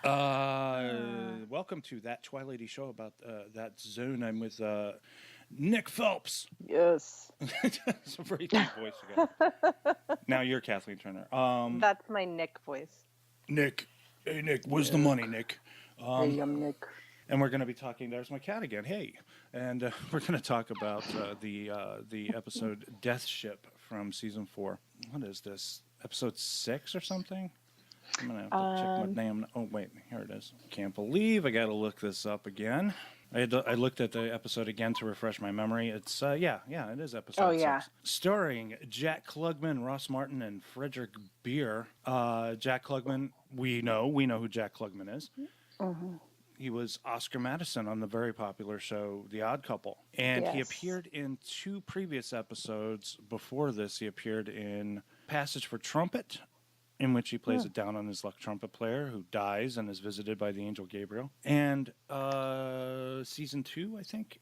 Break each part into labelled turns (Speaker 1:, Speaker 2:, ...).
Speaker 1: Welcome to that Twilighty show about that zone. I'm with Nick Phelps.
Speaker 2: Yes.
Speaker 1: It's a very deep voice again. Now you're Kathleen Turner.
Speaker 2: That's my Nick voice.
Speaker 1: Nick. Hey, Nick. Where's the money, Nick?
Speaker 2: Hey, I'm Nick.
Speaker 1: And we're going to be talking. There's my cat again. Hey, and we're going to talk about the episode Death Ship from season 4. What is this? Episode 6 or something? I'm going to have to check my damn... Oh, wait. Here it is. Can't believe I got to look this up again. I looked at the episode again to refresh my memory. It's, it is episode 6. Starring Jack Klugman, Ross Martin, and Fredrick Beir. Jack Klugman, we know who Jack Klugman is. Mm-hmm. He was Oscar Madison on the very popular show The Odd Couple. And he appeared in 2 previous episodes. Before this, he appeared in Passage for Trumpet, in which he plays a down-on-his-luck trumpet player who dies and is visited by the angel Gabriel. And season 2, I think,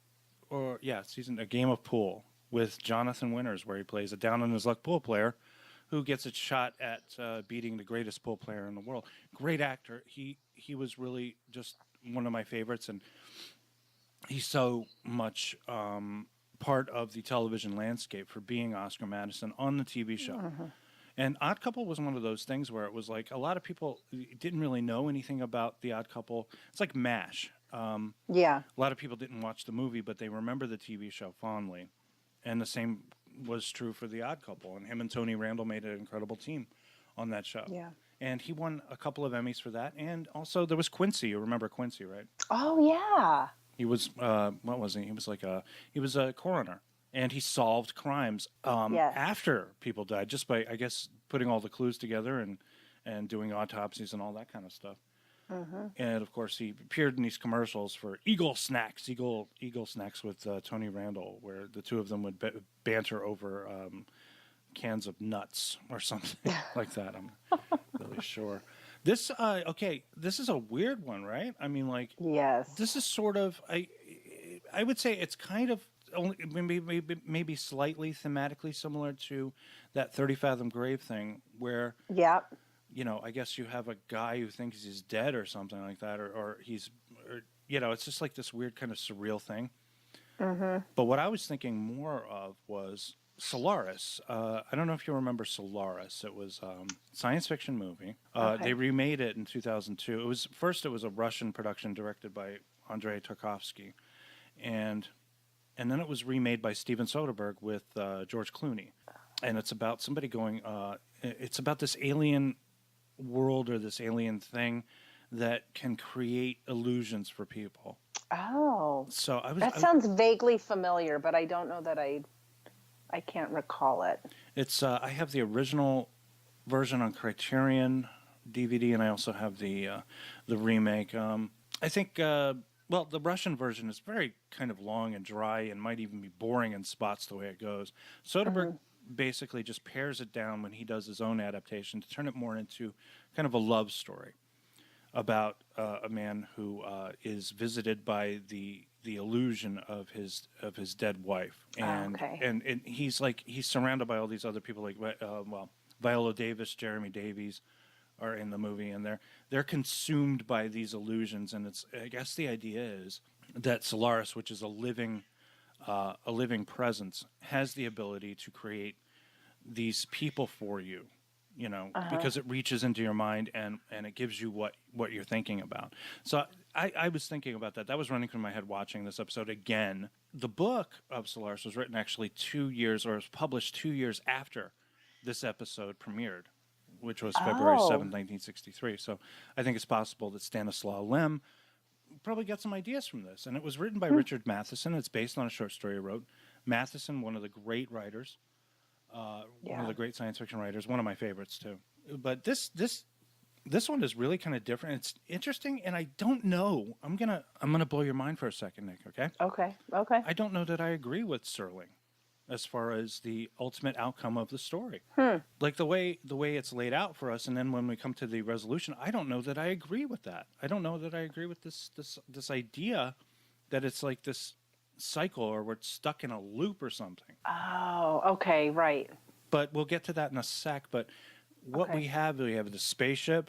Speaker 1: A Game of Pool with Jonathan Winters, where he plays a down-on-his-luck pool player who gets a shot at beating the greatest pool player in the world. Great actor. He was really just one of my favorites, and he's so much part of the television landscape for being Oscar Madison on the TV show. Mm-hmm. And Odd Couple was one of those things where it was like a lot of people didn't really know anything about The Odd Couple. It's like MASH. A lot of people didn't watch the movie, but they remember the TV show fondly. And the same was true for The Odd Couple. And him and Tony Randall made an incredible team on that show. Yeah. And he won a couple of Emmys for that. And also there was Quincy. You remember Quincy, right?
Speaker 2: Oh, yeah.
Speaker 1: He was, what was he? He was a coroner. And he solved crimes after people died, just by, I guess, putting all the clues together and doing autopsies and all that kind of stuff. Mm-hmm. And, of course, he appeared in these commercials for Eagle Snacks with Tony Randall, where the two of them would banter over cans of nuts or something like that. I'm really sure. This, this is a weird one, right? I mean, like, this is sort of, I would say it's kind of, only maybe slightly thematically similar to that 30 Fathom Grave thing where, I guess you have a guy who thinks he's dead or something like that, or it's just like this weird kind of surreal thing. Mm-hmm. But what I was thinking more of was Solaris. I don't know if you remember Solaris. It was a science fiction movie. They remade it in 2002. It was a Russian production directed by Andrei Tarkovsky. And then it was remade by Steven Soderbergh with George Clooney. And it's about somebody going, it's about this alien world or this alien thing that can create illusions for people.
Speaker 2: Oh.
Speaker 1: So
Speaker 2: that sounds vaguely familiar, but I don't know that I can't recall it.
Speaker 1: It's I have the original version on Criterion DVD, and I also have the remake. I think... Well, the Russian version is very kind of long and dry and might even be boring in spots the way it goes. Soderbergh basically just pares it down when he does his own adaptation to turn it more into kind of a love story about a man who is visited by the illusion of his dead wife. And he's surrounded by all these other people like Viola Davis, Jeremy Davies are in the movie, and they're consumed by these illusions. And I guess the idea is that Solaris, which is a living presence, has the ability to create these people for you, because it reaches into your mind and it gives you what you're thinking about. So I was thinking about that. That was running through my head watching this episode again. The book of Solaris was written actually 2 years, or was published 2 years after this episode premiered, which was February 7th, 1963. So I think it's possible that Stanislaw Lem probably got some ideas from this. And it was written by Richard Matheson. It's based on a short story he wrote. Matheson, one of the great writers, one of the great science fiction writers, one of my favorites too. But this one is really kind of different. It's interesting, and I don't know. I'm gonna blow your mind for a second, Nick. Okay.
Speaker 2: Okay.
Speaker 1: I don't know that I agree with Serling as far as the ultimate outcome of the story. Like the way it's laid out for us, and then when we come to the resolution, I don't know that I agree with that. I don't know that I agree with this idea that it's like this cycle, or we're stuck in a loop or something.
Speaker 2: Oh, okay, right.
Speaker 1: But we'll get to that in a sec. But what we have the spaceship,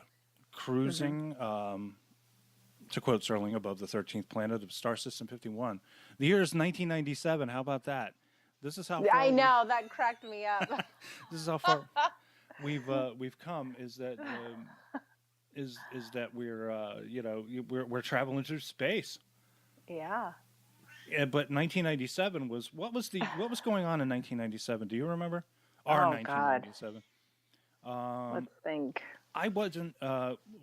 Speaker 1: cruising, to quote Serling, above the 13th planet of Star System 51. The year is 1997. How about that? This is how far
Speaker 2: I know, that cracked me up.
Speaker 1: this is how far we've come. Is that is that we're we're traveling through space.
Speaker 2: Yeah.
Speaker 1: Yeah, but 1997 was what was going on in 1997? Do you remember? Our
Speaker 2: Oh,
Speaker 1: 1997.
Speaker 2: Let's think.
Speaker 1: I wasn't.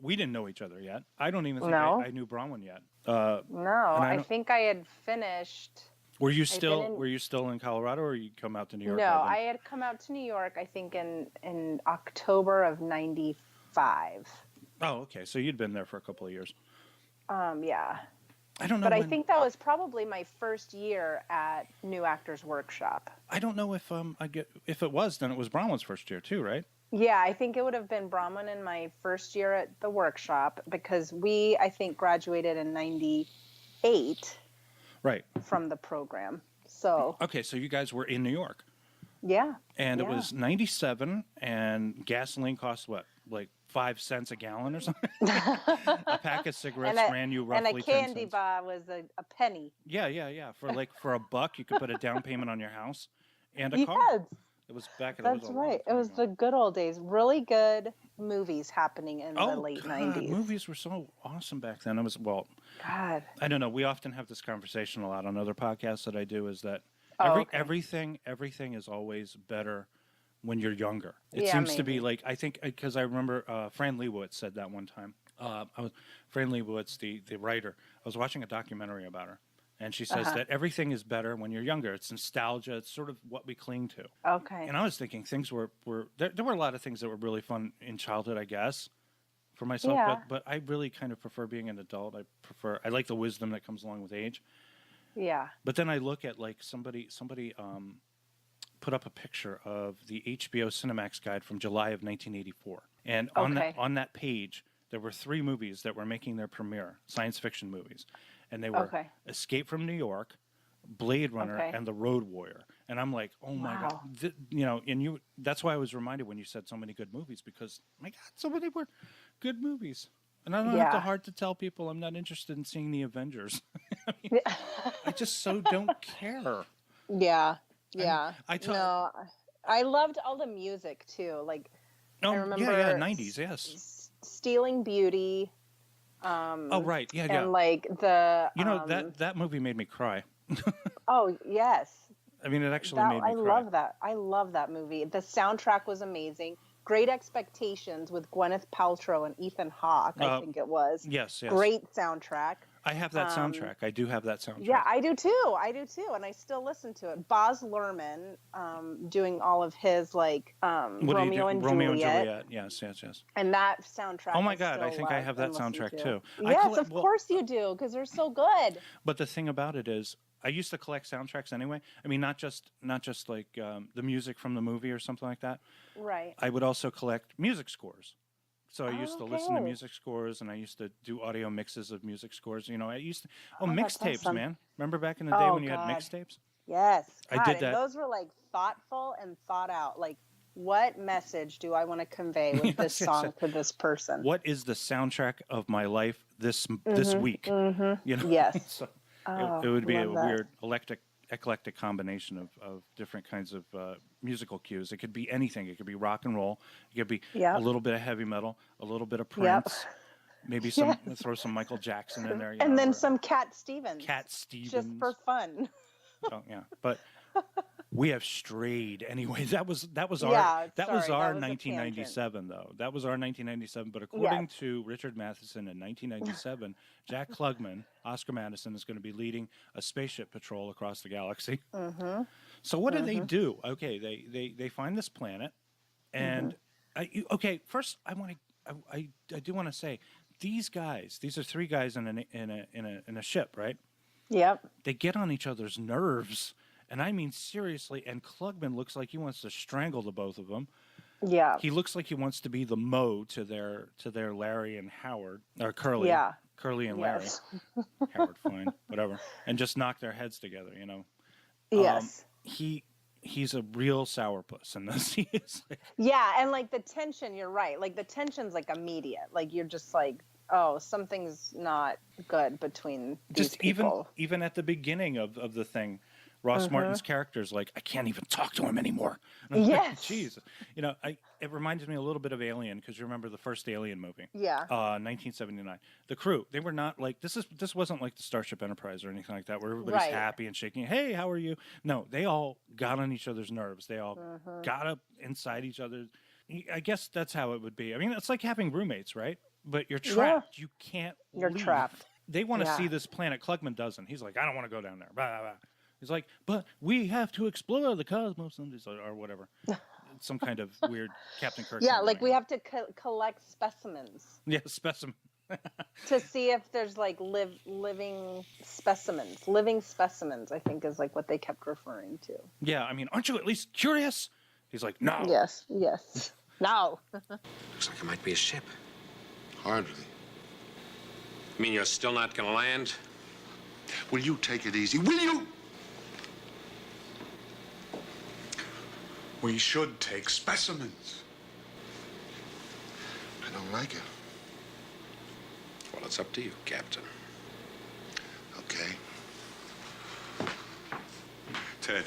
Speaker 1: We didn't know each other yet. I don't even think
Speaker 2: No.
Speaker 1: I knew Bronwyn yet.
Speaker 2: No,
Speaker 1: and
Speaker 2: I think I had finished.
Speaker 1: Were you still in Colorado, or you come out to New York?
Speaker 2: No, I had come out to New York, I think in October of 95.
Speaker 1: Oh, okay. So you'd been there for a couple of years.
Speaker 2: Yeah.
Speaker 1: I don't know.
Speaker 2: But I think that was probably my first year at New Actors Workshop.
Speaker 1: I don't know if if it was, then it was Bronwyn's first year too, right?
Speaker 2: Yeah, I think it would have been Bronwyn in my first year at the workshop, because I think, graduated in 98.
Speaker 1: Right.
Speaker 2: From the program. So.
Speaker 1: Okay, so you guys were in New York.
Speaker 2: Yeah.
Speaker 1: And it was 97, and gasoline cost what, like 5 cents a gallon or something? A pack of cigarettes ran you roughly 10 cents.
Speaker 2: And a candy bar was a penny.
Speaker 1: Yeah. For $1, you could put a down payment on your house and a car.
Speaker 2: Yes.
Speaker 1: It was back.
Speaker 2: That's right. It was the good old days. Really good movies happening in the late 90s.
Speaker 1: Movies were so awesome back then.
Speaker 2: God.
Speaker 1: I don't know. We often have this conversation a lot on other podcasts that I do. Is that everything is always better when you're younger. It seems to be like, I think, because I remember Fran Lebowitz said that one time. Fran Lebowitz, the writer. I was watching a documentary about her. And she says that everything is better when you're younger. It's nostalgia. It's sort of what we cling to.
Speaker 2: Okay.
Speaker 1: And I was thinking things were there were a lot of things that were really fun in childhood, I guess, for myself.
Speaker 2: Yeah.
Speaker 1: But I really kind of prefer being an adult. I like the wisdom that comes along with age.
Speaker 2: Yeah.
Speaker 1: But then I look at, like, somebody put up a picture of the HBO Cinemax guide from July of 1984. And on that page, there were 3 movies that were making their premiere, science fiction movies. And they were Escape from New York, Blade Runner, and The Road Warrior. And I'm like, oh my God. That's why I was reminded when you said so many good movies, because, my God, so many were good movies. And I don't have to hard to tell people I'm not interested in seeing the Avengers. I just so don't care.
Speaker 2: Yeah. Yeah. I loved all the music too. Like, I remember
Speaker 1: 90s, yes.
Speaker 2: Stealing Beauty.
Speaker 1: Right. Yeah.
Speaker 2: And like the
Speaker 1: that movie made me cry.
Speaker 2: Oh, yes.
Speaker 1: I mean, it actually made me cry.
Speaker 2: I love that movie. The soundtrack was amazing. Great Expectations with Gwyneth Paltrow and Ethan Hawke, I think it was.
Speaker 1: Yes.
Speaker 2: Great soundtrack.
Speaker 1: I have that soundtrack. I do have that soundtrack.
Speaker 2: Yeah, I do too. And I still listen to it. Baz Luhrmann doing all of his, like, Romeo and Juliet.
Speaker 1: Yes.
Speaker 2: And that soundtrack.
Speaker 1: Oh my God, I think I have that soundtrack too.
Speaker 2: Yes, of course you do, because they're so good.
Speaker 1: But the thing about it is, I used to collect soundtracks anyway. I mean, not just like the music from the movie or something like that.
Speaker 2: Right.
Speaker 1: I would also collect music scores. So I used to listen to music scores, and I used to do audio mixes of music scores. I used to mixtapes,
Speaker 2: awesome.
Speaker 1: Man. Remember back in the day when you had mixtapes?
Speaker 2: Yes. God,
Speaker 1: I did that.
Speaker 2: Those were like thoughtful and thought out. Like, what message do I want to convey with this song to this person?
Speaker 1: What is the soundtrack of my life this week?
Speaker 2: Mm-hmm. Yes.
Speaker 1: So it would be a weird eclectic combination of different kinds of musical cues. It could be anything. It could be rock and roll. It could be a little bit of heavy metal, a little bit of Prince, maybe throw some Michael Jackson in there.
Speaker 2: And then some Cat Stevens. Just for fun.
Speaker 1: Oh, yeah. But we have strayed anyway. That was our 1997 though. That was our 1997. But according to Richard Matheson in 1997, Jack Klugman, Oscar Madison, is going to be leading a spaceship patrol across the galaxy. Mm-hmm. So what do they do? Okay, they find this planet, and first I do want to say these are 3 guys in a ship, right?
Speaker 2: Yep.
Speaker 1: They get on each other's nerves. And I mean, seriously, and Klugman looks like he wants to strangle the both of them.
Speaker 2: Yeah.
Speaker 1: He looks like he wants to be the Mo to their Larry and Howard, or Curly.
Speaker 2: Yeah.
Speaker 1: Curly and Larry. Howard, fine, whatever. And just knock their heads together,
Speaker 2: Yes.
Speaker 1: he's a real sourpuss in this. He is like,
Speaker 2: Yeah, and like the tension, you're right. Like the tension's like immediate. Like you're just like, oh, something's not good between these
Speaker 1: just
Speaker 2: people.
Speaker 1: even at the beginning of the thing, Ross Martin's character's like, I can't even talk to him anymore. And I'm like,
Speaker 2: Yes.
Speaker 1: Jesus. You know, it reminds me a little bit of Alien, because you remember the first Alien movie.
Speaker 2: Yeah.
Speaker 1: 1979. The crew, they were not like, this wasn't like the Starship Enterprise or anything like that, where everybody's
Speaker 2: Right.
Speaker 1: happy and shaking. Hey, how are you? No, they all got on each other's nerves. They all got up inside each other. I guess that's how it would be. I mean, it's like having roommates, right? But you're trapped. You can't
Speaker 2: You're
Speaker 1: leave.
Speaker 2: trapped.
Speaker 1: They want to
Speaker 2: Yeah.
Speaker 1: see this planet. Klugman doesn't. He's like, I don't want to go down there. Blah, blah, blah. He's like, but we have to explore the cosmos, or whatever. Some kind of weird Captain Kirk.
Speaker 2: Yeah,
Speaker 1: thing
Speaker 2: like
Speaker 1: going
Speaker 2: we
Speaker 1: on.
Speaker 2: have to collect specimens
Speaker 1: Yeah, specimen.
Speaker 2: to see if there's like living specimens. Living specimens, I think, is like what they kept referring to.
Speaker 1: Yeah, I mean, aren't you at least curious? He's like, no.
Speaker 2: Yes. No.
Speaker 3: Looks like it might be a ship.
Speaker 4: Hardly.
Speaker 3: You mean you're still not gonna land?
Speaker 4: Will you take it easy? Will you? We should take specimens. I don't like it.
Speaker 3: Well, it's up to you, Captain.
Speaker 4: Okay. Ted,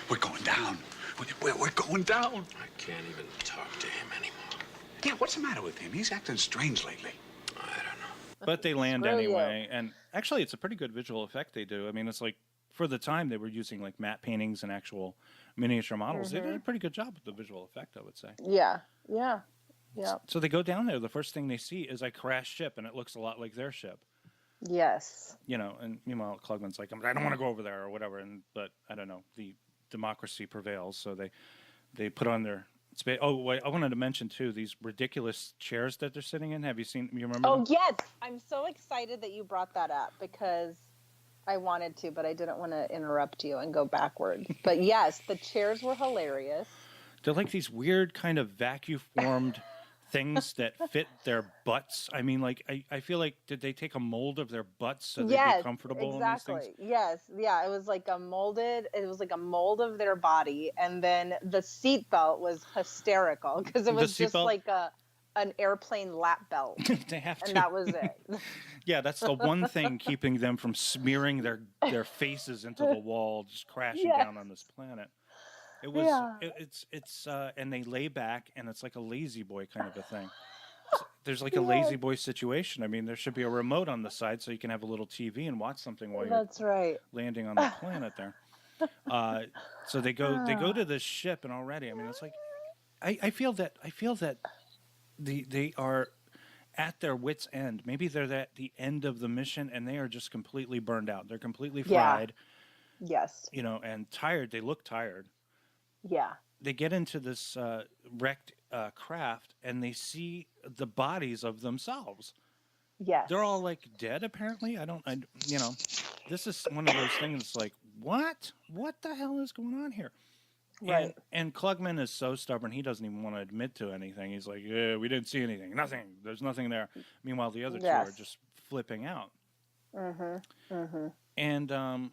Speaker 4: we're going down. We're going down.
Speaker 3: I can't even talk to him anymore.
Speaker 4: Yeah, what's the matter with him? He's acting strange lately.
Speaker 3: I don't know.
Speaker 1: But they land
Speaker 2: Screw you.
Speaker 1: anyway. And actually, it's a pretty good visual effect they do. I mean, it's like, for the time, they were using like matte paintings and actual miniature models. They did a pretty good job with the visual effect, I would say.
Speaker 2: Yeah.
Speaker 1: So they go down there. The first thing they see is a crashed ship, and it looks a lot like their ship.
Speaker 2: Yes.
Speaker 1: You know, and meanwhile, Klugman's like, I don't want to go over there or whatever. But I don't know. The democracy prevails, so they put on their space. Oh, wait, I wanted to mention too these ridiculous chairs that they're sitting in. Have you seen? You remember?
Speaker 2: Oh
Speaker 1: them?
Speaker 2: yes, I'm so excited that you brought that up because I wanted to, but I didn't want to interrupt you and go backwards. But yes, the chairs were hilarious.
Speaker 1: They're like these weird kind of vacuum formed things that fit their butts. I mean, like I feel like, did they take a mold of their butts so they'd be comfortable in these things?
Speaker 2: Yes. Yeah. It was like a mold of their body. And then the seatbelt was hysterical because it was just like an airplane lap belt.
Speaker 1: They have to.
Speaker 2: And that was it.
Speaker 1: Yeah, that's the one thing keeping them from smearing their faces into the wall, just crashing down on this planet. It was, it's and they lay back, and it's like a lazy boy kind of a thing. There's like a lazy boy situation. I mean, there should be a remote on the side so you can have a little TV and watch something while you're landing on the planet there. So they go to this ship, and already, I mean, it's like, I feel that they are at their wits' end. Maybe they're at the end of the mission, and they are just completely burned out. They're completely fried.
Speaker 2: Yes.
Speaker 1: You know, and tired. They look tired.
Speaker 2: Yeah.
Speaker 1: They get into this wrecked craft, and they see the bodies of themselves.
Speaker 2: Yes.
Speaker 1: They're all like dead, apparently. You know, this is one of those things like, what? What the hell is going on here?
Speaker 2: Right.
Speaker 1: And Klugman is so stubborn, he doesn't even want to admit to anything. He's like, yeah, we didn't see anything. Nothing. There's nothing there. Meanwhile, the other two are just flipping out. And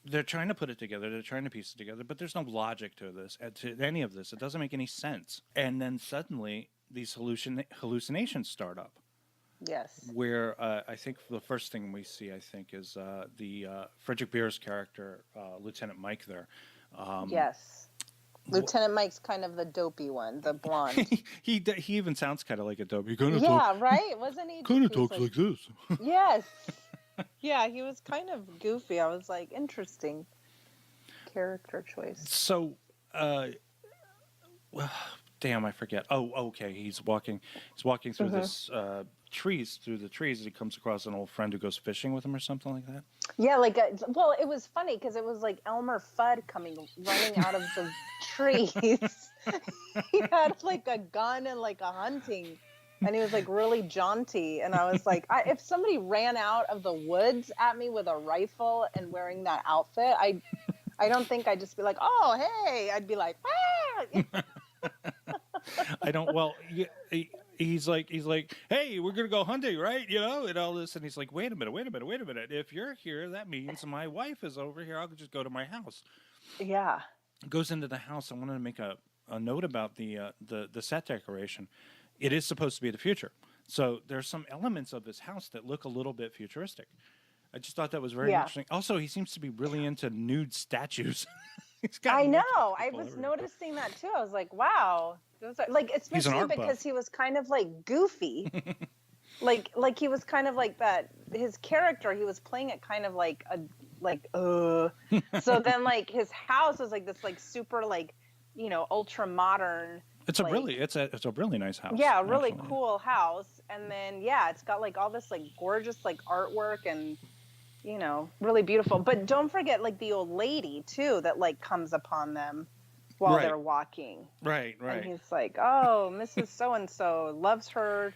Speaker 1: they're trying to put it together. They're trying to piece it together, but there's no logic to this, to any of this. It doesn't make any sense. And then suddenly these hallucinations start up.
Speaker 2: Yes.
Speaker 1: Where I think the first thing we see, I think, is the Fredrick Beir's character, Lieutenant Mike there.
Speaker 2: Yes. Lieutenant Mike's kind of the dopey one, the blonde.
Speaker 1: he even sounds kind of like a dope.
Speaker 2: Right? Wasn't he?
Speaker 1: Kind of talks like this.
Speaker 2: Yes. Yeah, he was kind of goofy. I was like, interesting character choice.
Speaker 1: So, damn, I forget. Oh, okay. He's walking through this through the trees. He comes across an old friend who goes fishing with him or something like that.
Speaker 2: Yeah, well, it was funny because it was like Elmer Fudd running out of the trees. He had like a gun and like a hunting, and he was like really jaunty. And I was like, if somebody ran out of the woods at me with a rifle and wearing that outfit, I don't think I'd just be like, oh, hey. I'd be like, ah.
Speaker 1: I don't. Well, he's like, hey, we're gonna go hunting, right? You know, and all this, and he's like, wait a minute. If you're here, that means my wife is over here. I'll just go to my house.
Speaker 2: Yeah.
Speaker 1: goes into the house. I wanted to make a note about the set decoration. It is supposed to be the future. So there's some elements of this house that look a little bit futuristic. I just thought that was very interesting. Also, he seems to be really into nude statues.
Speaker 2: I know. I was noticing that too. I was like, wow. Those are, like, especially because he was kind of like goofy. like he was kind of like that. His character, he was playing it kind of like So then like his house was like this like super like, you know, ultra modern.
Speaker 1: It's a really nice house.
Speaker 2: Yeah, a really cool house. And then it's got like all this like gorgeous like artwork and, you know, really beautiful. But don't forget like the old lady too that like comes upon them while they're walking.
Speaker 1: Right.
Speaker 2: And he's like, "Oh, Mrs. So and so loves her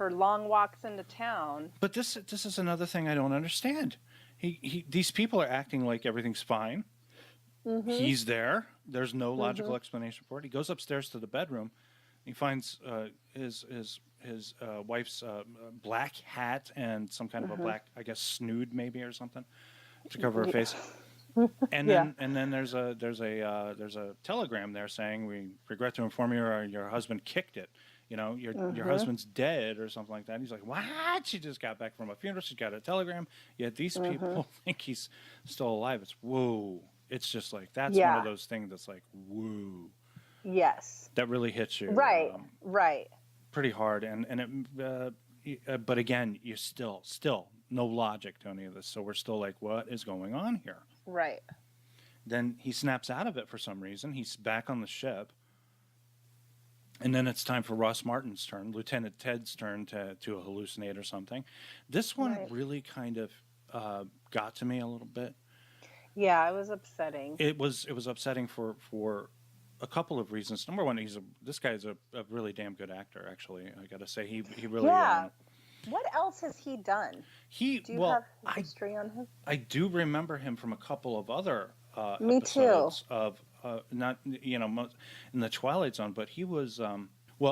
Speaker 2: long walks into town."
Speaker 1: But this is another thing I don't understand. These people are acting like everything's fine. Mm-hmm. He's there. There's no logical explanation for it. He goes upstairs to the bedroom. He finds his wife's black hat and some kind of a black, I guess, snood maybe or something to cover her face. And then there's a telegram there saying, "We regret to inform you your husband kicked it. You know, your husband's dead," or something like that. And he's like, "What? She just got back from a funeral. She got a telegram. Yet these people think he's still alive." It's whoa. It's just like that's one of those things that's like whoa.
Speaker 2: Yes.
Speaker 1: That really hits you.
Speaker 2: Right.
Speaker 1: Pretty hard, and it, but again, you're still no logic to any of this. So we're still like, what is going on here?
Speaker 2: Right.
Speaker 1: Then he snaps out of it for some reason. He's back on the ship. And then it's time for Ross Martin's turn, Lieutenant Ted's turn to hallucinate or something. This one really kind of got to me a little bit.
Speaker 2: Yeah, it was upsetting.
Speaker 1: It was upsetting for a couple of reasons. Number one, this guy's a really damn good actor. Actually, I got to say he really.
Speaker 2: Yeah. What else has he done? Do you have history on him?
Speaker 1: I do remember him from a couple of other
Speaker 2: Me
Speaker 1: episodes
Speaker 2: too.
Speaker 1: of not in the Twilight Zone, but he was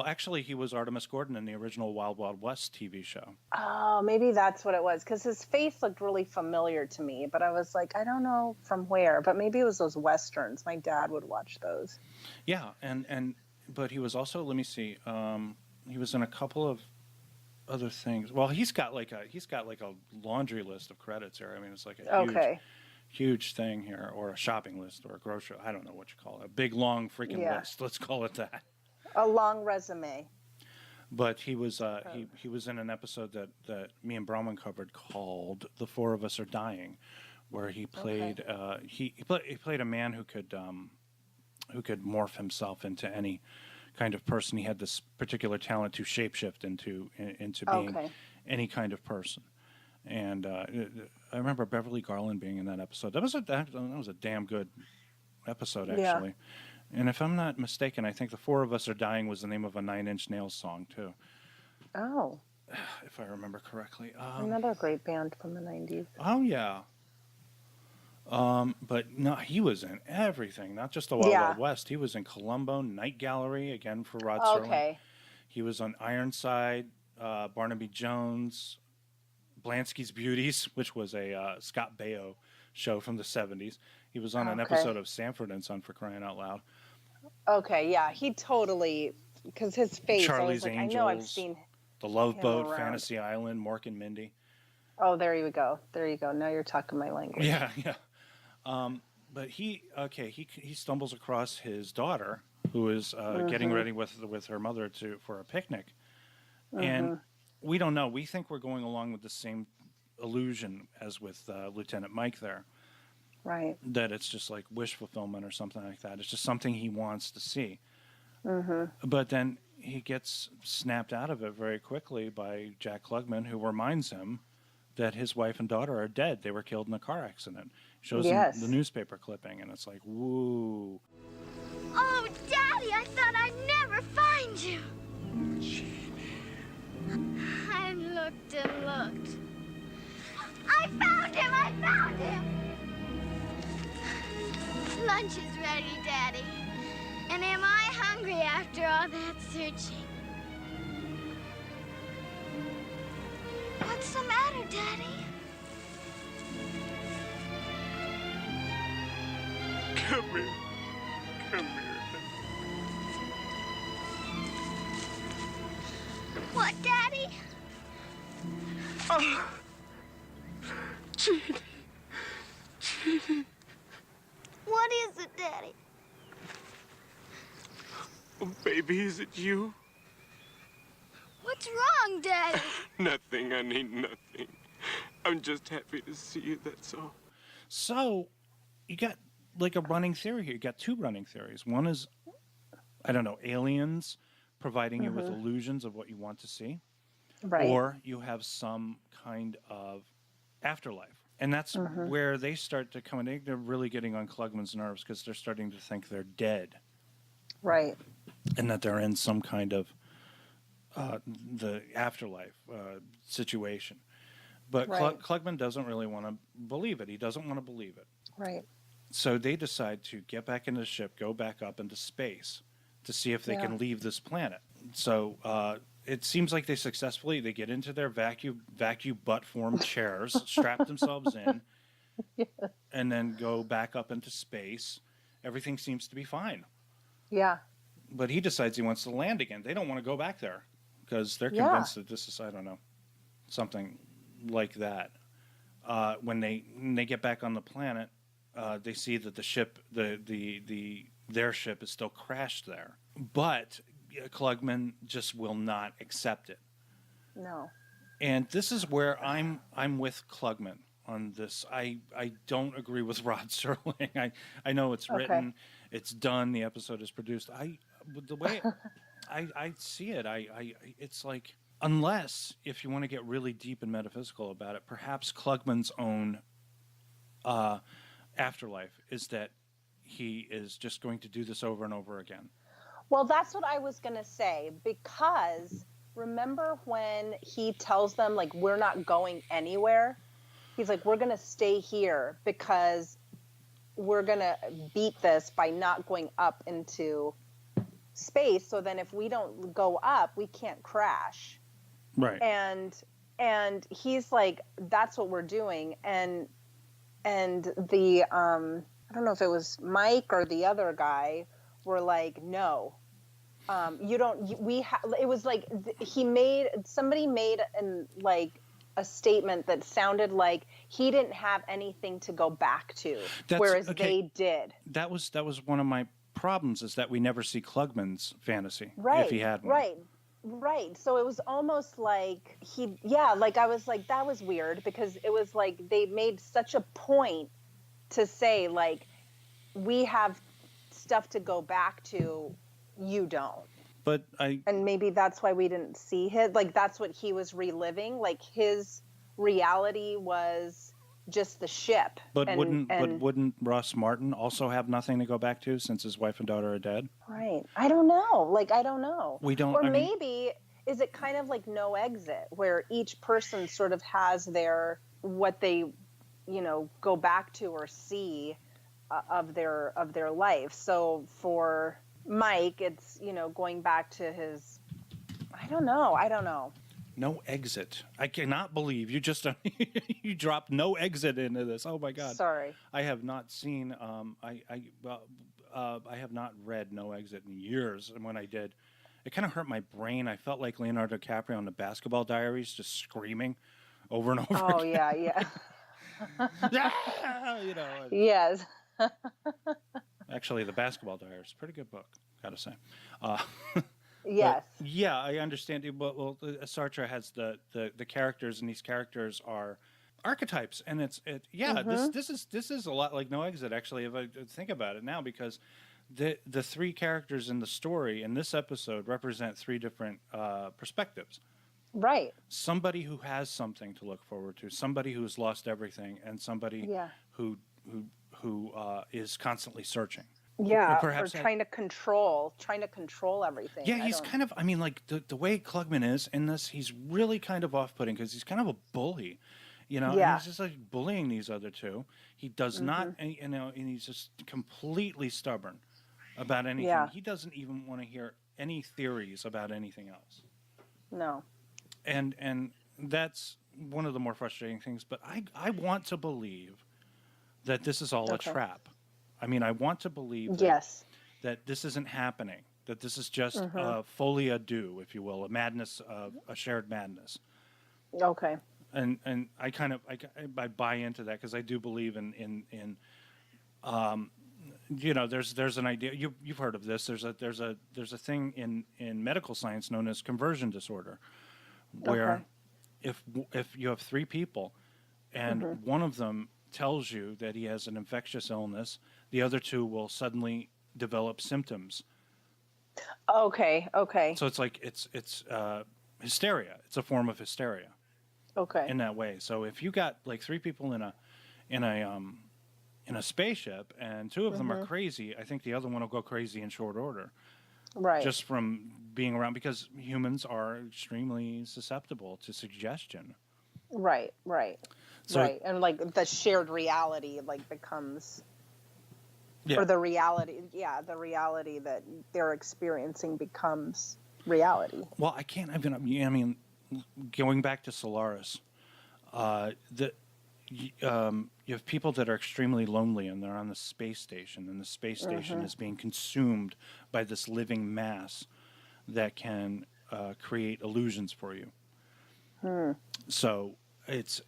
Speaker 1: actually he was Artemis Gordon in the original Wild Wild West TV show.
Speaker 2: Oh, maybe that's what it was, because his face looked really familiar to me, but I was like, I don't know from where, but maybe it was those Westerns. My dad would watch those.
Speaker 1: Yeah, but he was also, let me see, he was in a couple of other things. Well, he's got like a laundry list of credits here. I mean, it's like a huge thing here, or a shopping list, or a grocery. I don't know what you call it. A big long freaking list. Let's call it that.
Speaker 2: A long resume.
Speaker 1: But he was he was in an episode that me and Brahman covered called "The Four of Us Are Dying," where he played he played a man who could morph himself into any kind of person. He had this particular talent to shapeshift into being any kind of person. And I remember Beverly Garland being in that episode. That was a damn good episode, actually. Yeah. And if I'm not mistaken, I think "The Four of Us Are Dying" was the name of a Nine Inch Nails song too.
Speaker 2: Oh.
Speaker 1: If I remember correctly.
Speaker 2: Another great band from the 90s.
Speaker 1: Oh yeah. But no, he was in everything, not just the Wild Wild West. He was in Columbo, Night Gallery, again for Rod Serling. Okay. He was on Ironside, Barnaby Jones, Blansky's Beauties, which was a Scott Baio show from the 70s. He was on an episode of Sanford and Son, for crying out loud.
Speaker 2: Okay, yeah, he totally, because his face,
Speaker 1: Charlie's
Speaker 2: I was like,
Speaker 1: Angels,
Speaker 2: I know I've seen
Speaker 1: The Love Boat, Fantasy Island, Mork and Mindy.
Speaker 2: Oh, there you go. Now you're talking my language.
Speaker 1: Yeah. But he stumbles across his daughter, who is getting ready with her mother for a picnic, and we don't know. We think we're going along with the same illusion as with Lieutenant Mike there,
Speaker 2: right?
Speaker 1: That it's just like wish fulfillment or something like that. It's just something he wants to see. But then he gets snapped out of it very quickly by Jack Klugman, who reminds him that his wife and daughter are dead. They were killed in a car accident. Shows him the newspaper clipping, and it's like, woo.
Speaker 5: Oh, Daddy, I thought I'd never find you. I looked and looked. I found him! Lunch is ready, Daddy. And am I hungry after all that searching? What's the matter, Daddy?
Speaker 4: Come here.
Speaker 6: Come here.
Speaker 5: What, Daddy?
Speaker 6: Oh. Judy. Judy.
Speaker 5: What is it, Daddy?
Speaker 6: Oh, baby, is it you?
Speaker 5: What's wrong, Daddy?
Speaker 6: Nothing, honey, nothing. I'm just happy to see you, that's all.
Speaker 1: So, you got like a running theory here. You got two running theories. One is, I don't know, aliens providing you with illusions of what you want to see.
Speaker 2: Right.
Speaker 1: Or you have some kind of afterlife. And that's where they start to come in. They're really getting on Klugman's nerves because they're starting to think they're dead.
Speaker 2: Right.
Speaker 1: And that they're in some kind of the afterlife situation. But
Speaker 2: Right.
Speaker 1: Klugman doesn't really want to believe it. He doesn't want to believe it.
Speaker 2: Right.
Speaker 1: So they decide to get back into the ship, go back up into space to see if they can leave this planet. So it seems like they get into their vacuum butt form chairs, strap themselves in, and then go back up into space. Everything seems to be fine.
Speaker 2: Yeah.
Speaker 1: But he decides he wants to land again. They don't want to go back there because they're convinced that this is, I don't know, something like that. When they get back on the planet, they see that the ship, their ship is still crashed there. But Klugman just will not accept it.
Speaker 2: No.
Speaker 1: And this is where I'm with Klugman on this. I don't agree with Rod Serling. I know it's written, it's done, the episode is produced. The way I see it, it's like, unless if you want to get really deep and metaphysical about it, perhaps Klugman's own afterlife is that he is just going to do this over and over again.
Speaker 2: Well, that's what I was going to say, because remember when he tells them, like, we're not going anywhere? He's like, we're going to stay here because we're going to beat this by not going up into space. So then if we don't go up, we can't crash.
Speaker 1: Right.
Speaker 2: And he's like, that's what we're doing. And the, I don't know if it was Mike or the other guy were like, no, you don't, it was like, somebody made a statement that sounded like he didn't have anything to go back to, whereas they did.
Speaker 1: That was one of my problems, is that we never see Klugman's fantasy,
Speaker 2: right,
Speaker 1: if he had one.
Speaker 2: Right. So it was almost like I was like, that was weird, because it was like they made such a point to say, like, we have stuff to go back to, you don't.
Speaker 1: But
Speaker 2: and maybe that's why we didn't see his, like, that's what he was reliving. Like, his reality was just the ship.
Speaker 1: But wouldn't Ross Martin also have nothing to go back to, since his wife and daughter are dead?
Speaker 2: Right. I don't know. Like, I don't know.
Speaker 1: We don't.
Speaker 2: Or maybe is it kind of like No Exit, where each person sort of has what they, go back to or see of their life. So for Mike, it's, going back to his, I don't know.
Speaker 1: No Exit. I cannot believe you just you dropped No Exit into this. Oh my God.
Speaker 2: Sorry.
Speaker 1: I have not seen. I have not read No Exit in years, and when I did, it kind of hurt my brain. I felt like Leonardo DiCaprio on the Basketball Diaries, just screaming over and over.
Speaker 2: Oh
Speaker 1: again.
Speaker 2: yeah.
Speaker 1: Yeah,
Speaker 2: Yes.
Speaker 1: Actually, the Basketball Diaries, pretty good book, gotta say.
Speaker 2: Yes.
Speaker 1: Yeah, I understand. Well, Sartre has the characters, and these characters are archetypes, and this is a lot like No Exit, actually, if I think about it now, because the three characters in the story in this episode represent three different perspectives.
Speaker 2: Right.
Speaker 1: Somebody who has something to look forward to, somebody who's lost everything, and somebody who is constantly searching.
Speaker 2: Yeah,
Speaker 1: perhaps
Speaker 2: or trying to control everything.
Speaker 1: Yeah, he's kind of, like the way Klugman is in this, he's really kind of off-putting, because he's kind of a bully, and he's just like bullying these other two. He does not, and he's just completely stubborn about anything.
Speaker 2: Yeah.
Speaker 1: He doesn't even want to hear any theories about anything else.
Speaker 2: No.
Speaker 1: And that's one of the more frustrating things, but I want to believe that this is all a trap. I mean, I want to believe that this isn't happening, that this is just a folie à deux, if you will, a madness of a shared madness.
Speaker 2: Okay.
Speaker 1: And I kind of I buy into that because I do believe in you know, there's an idea, you've heard of this, there's a thing in medical science known as conversion disorder, where if you have three people and one of them tells you that he has an infectious illness, the other two will suddenly develop symptoms.
Speaker 2: Okay.
Speaker 1: So it's like it's hysteria. It's a form of hysteria.
Speaker 2: Okay.
Speaker 1: In that way. So if you got like three people in a spaceship and two of them are crazy, I think the other one will go crazy in short order.
Speaker 2: Right.
Speaker 1: Just from being around, because humans are extremely susceptible to suggestion.
Speaker 2: Right.
Speaker 1: So,
Speaker 2: right. And like the shared reality like becomes or the reality that they're experiencing becomes reality.
Speaker 1: Well, I mean, going back to Solaris, you have people that are extremely lonely and they're on the space station, and the space station is being consumed by this living mass that can create illusions for you. So it's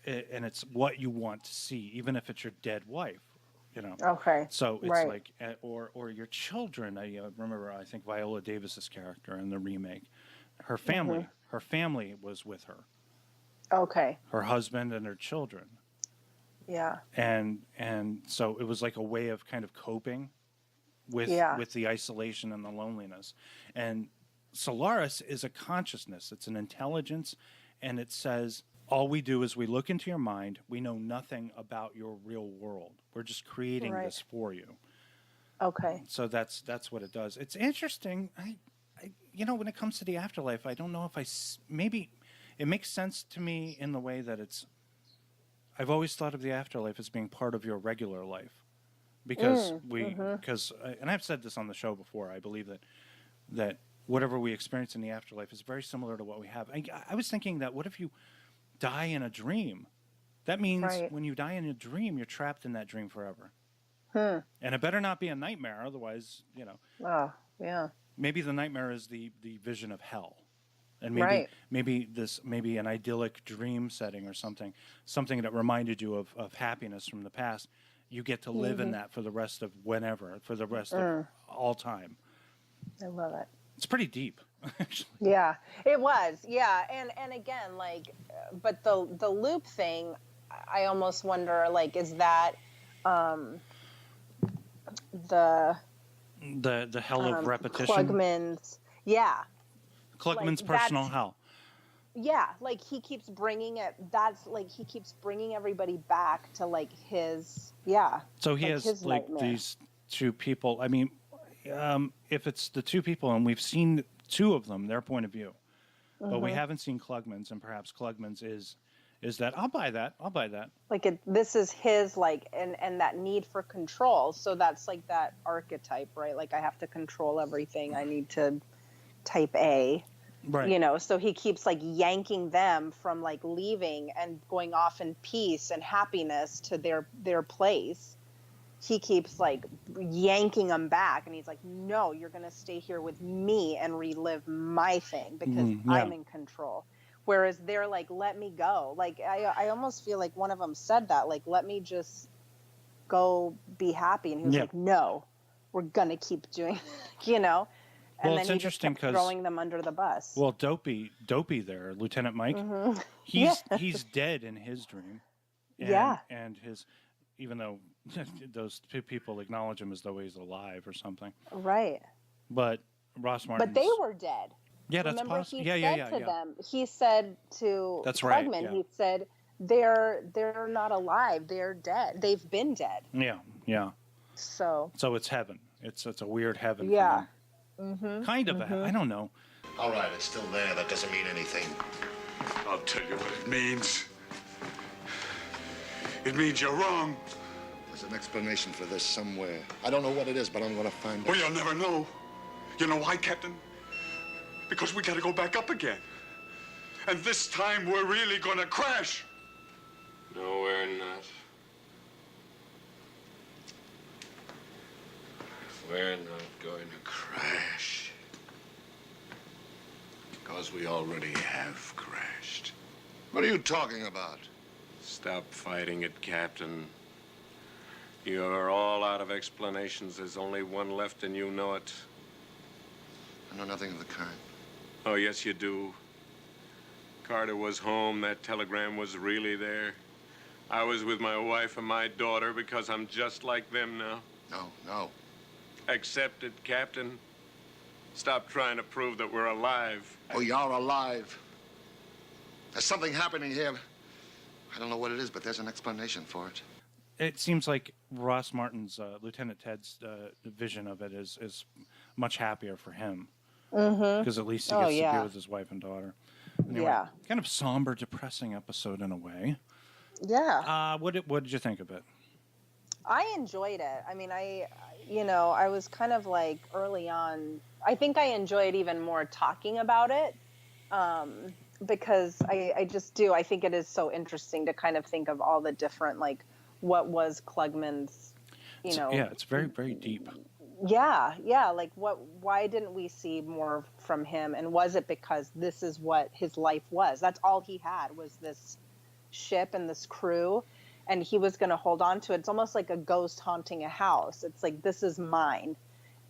Speaker 1: what you want to see, even if it's your dead wife, you know.
Speaker 2: Okay.
Speaker 1: So it's like, or your children. I remember, I think Viola Davis's character in the remake, her family was with her.
Speaker 2: Okay.
Speaker 1: Her husband and her children.
Speaker 2: Yeah.
Speaker 1: And so it was like a way of kind of coping with the isolation and the loneliness. And Solaris is a consciousness. It's an intelligence, and it says, all we do is we look into your mind. We know nothing about your real world. We're just creating this for you.
Speaker 2: Okay.
Speaker 1: So that's what it does. It's interesting. I you know, when it comes to the afterlife, I don't know if maybe it makes sense to me in the way that I've always thought of the afterlife as being part of your regular life, because and I've said this on the show before, I believe that whatever we experience in the afterlife is very similar to what we have. I was thinking that what if you die in a dream? That means when you die in a dream, you're trapped in that dream forever. And it better not be a nightmare, otherwise, you know.
Speaker 2: Oh, yeah.
Speaker 1: Maybe the nightmare is the vision of hell. And maybe an idyllic dream setting or something that reminded you of happiness from the past. You get to live in that for the rest of for the rest of all time.
Speaker 2: I love it.
Speaker 1: It's pretty deep, actually.
Speaker 2: Yeah, it was. Yeah, and again, like, but the loop thing, I almost wonder, like, is that the
Speaker 1: hell of repetition?
Speaker 2: Klugman's,
Speaker 1: Klugman's personal hell.
Speaker 2: Yeah, like he keeps bringing it. That's like he keeps bringing everybody back to like his. Yeah.
Speaker 1: So he
Speaker 2: like
Speaker 1: has like
Speaker 2: nightmare.
Speaker 1: these two people. I mean, if it's the two people, and we've seen two of them, their point of view, but we haven't seen Klugman's, and perhaps Klugman's is that I'll buy that.
Speaker 2: Like this is his like and that need for control. So that's like that archetype, right? Like I have to control everything. I need to type A.
Speaker 1: Right.
Speaker 2: You know, so he keeps like yanking them from like leaving and going off in peace and happiness to their place. He keeps like yanking them back, and he's like, no, you're going to stay here with me and relive my thing because I'm in control. Whereas they're like, let me go. Like, I almost feel like one of them said that, like, let me just go be happy. And he was like, no, we're going to keep doing, you know? And
Speaker 1: well,
Speaker 2: then
Speaker 1: it's
Speaker 2: he
Speaker 1: interesting
Speaker 2: just kept throwing them under the bus.
Speaker 1: Well, Dopey there, Lieutenant Mike, he's dead in his dream. And, and his, even though those two people acknowledge him as though he's alive or something.
Speaker 2: Right.
Speaker 1: But Ross Martin.
Speaker 2: But they were dead.
Speaker 1: Yeah, that's
Speaker 2: Remember
Speaker 1: possible.
Speaker 2: He said to them, he said to Klugman, he said, they're not alive. They're dead. They've been dead.
Speaker 1: Yeah.
Speaker 2: So
Speaker 1: it's heaven. It's a weird heaven.
Speaker 2: Yeah.
Speaker 1: Kind of. I don't know.
Speaker 7: All right, it's still there. That doesn't mean anything.
Speaker 4: I'll tell you what it means. It means you're wrong.
Speaker 7: There's an explanation for this somewhere. I don't know what it is, but I'm gonna find it.
Speaker 4: Well, you'll never know. You know why, Captain? Because we gotta go back up again. And this time we're really gonna crash.
Speaker 6: No, we're not.
Speaker 3: We're not going to crash.
Speaker 7: Because we already have crashed. What are you talking about?
Speaker 3: Stop fighting it, Captain. You're all out of explanations. There's only one left, and you know it.
Speaker 7: I know nothing of the kind.
Speaker 3: Oh, yes, you do. Carter was home. That telegram was really there. I was with my wife and my daughter because I'm just like them now.
Speaker 7: No.
Speaker 3: Accept it, Captain. Stop trying to prove that we're alive.
Speaker 7: We are alive. There's something happening here. I don't know what it is, but there's an explanation for it.
Speaker 1: It seems like Ross Martin's, Lieutenant Ted's vision of it is much happier for him. Because at least he gets to be with his wife and daughter. Anyway, kind of somber, depressing episode in a way.
Speaker 2: Yeah.
Speaker 1: What did you think of it?
Speaker 2: I enjoyed it. I mean, I was kind of like early on, I think I enjoyed even more talking about it. Because I just do. I think it is so interesting to kind of think of all the different, like, what was Klugman's,
Speaker 1: Yeah, it's very, very deep.
Speaker 2: Yeah. Like, why didn't we see more from him? And was it because this is what his life was? That's all he had, was this ship and this crew. And he was going to hold on to it. It's almost like a ghost haunting a house. It's like, this is mine.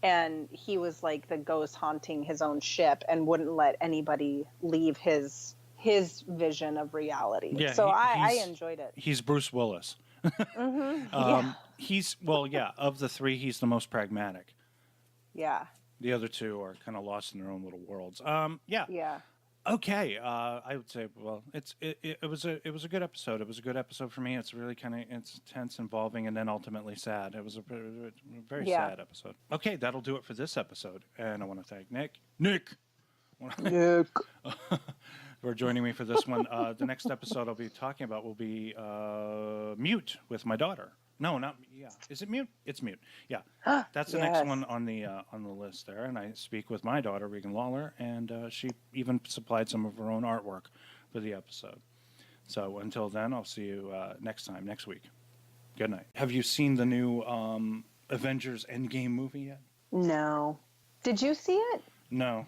Speaker 2: And he was like the ghost haunting his own ship and wouldn't let anybody leave his vision of reality.
Speaker 1: Yeah,
Speaker 2: so I enjoyed it.
Speaker 1: He's Bruce Willis. He's, of the three, he's the most pragmatic.
Speaker 2: Yeah.
Speaker 1: The other two are kind of lost in their own little worlds.
Speaker 2: Yeah.
Speaker 1: Okay, I would say, well, it was a good episode. It was a good episode for me. It's really kind of intense, involving, and then ultimately sad. It was a very sad episode. Okay, that'll do it for this episode, and I want to thank Nick for joining me for this one. The next episode I'll be talking about will be Mute with my daughter. No, not Is it Mute? It's Mute. Yeah, that's the next one on the list there. And I speak with my daughter, Regan Lawler, and she even supplied some of her own artwork for the episode. So until then, I'll see you next week. Good night. Have you seen the new Avengers Endgame movie yet?
Speaker 2: No. Did you see it?
Speaker 1: No.